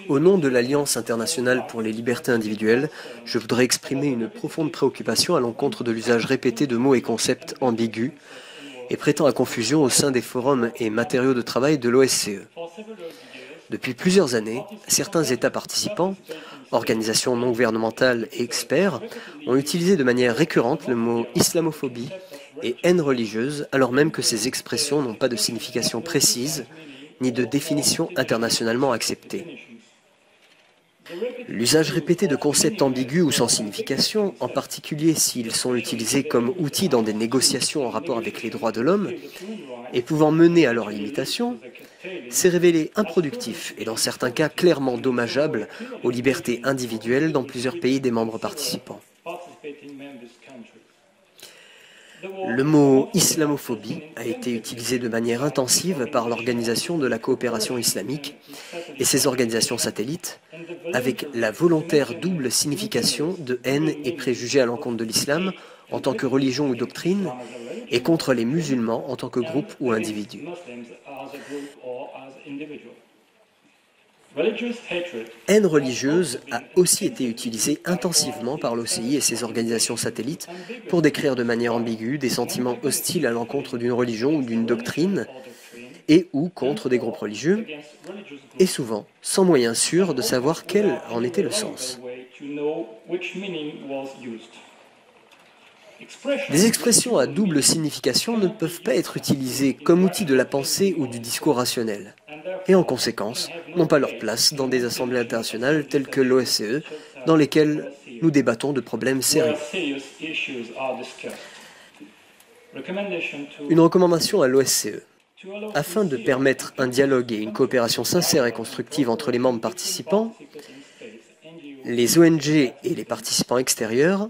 Au nom de l'Alliance internationale pour les libertés individuelles, je voudrais exprimer une profonde préoccupation à l'encontre de l'usage répété de mots et concepts ambigus et prêtant à confusion au sein des forums et matériaux de travail de l'OSCE. Depuis plusieurs années, certains États participants, organisations non gouvernementales et experts, ont utilisé de manière récurrente le mot islamophobie et haine religieuse, alors même que ces expressions n'ont pas de signification précise ni de définition internationalement acceptée. L'usage répété de concepts ambigus ou sans signification, en particulier s'ils sont utilisés comme outils dans des négociations en rapport avec les droits de l'homme, et pouvant mener à leur limitation, s'est révélé improductif et dans certains cas clairement dommageable aux libertés individuelles dans plusieurs pays des membres participants. Le mot islamophobie a été utilisé de manière intensive par l'Organisation de la coopération islamique et ses organisations satellites, avec la volontaire double signification de haine et préjugés à l'encontre de l'islam en tant que religion ou doctrine et contre les musulmans en tant que groupe ou individu. Haine religieuse a aussi été utilisée intensivement par l'OCI et ses organisations satellites pour décrire de manière ambiguë des sentiments hostiles à l'encontre d'une religion ou d'une doctrine et ou contre des groupes religieux, et souvent sans moyen sûr de savoir quel en était le sens. Des expressions à double signification ne peuvent pas être utilisées comme outil de la pensée ou du discours rationnel, et en conséquence n'ont pas leur place dans des assemblées internationales telles que l'OSCE, dans lesquelles nous débattons de problèmes sérieux. Une recommandation à l'OSCE. Afin de permettre un dialogue et une coopération sincère et constructive entre les membres participants, les ONG et les participants extérieurs,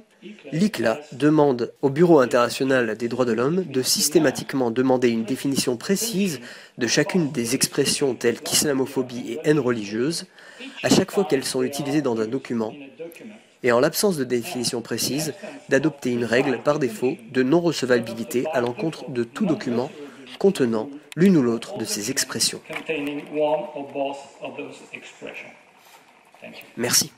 l'ICLA demande au Bureau international des droits de l'homme de systématiquement demander une définition précise de chacune des expressions telles qu'islamophobie et haine religieuse, à chaque fois qu'elles sont utilisées dans un document, et en l'absence de définition précise, d'adopter une règle par défaut de non-recevabilité à l'encontre de tout document contenant l'une ou l'autre de ces expressions. Merci.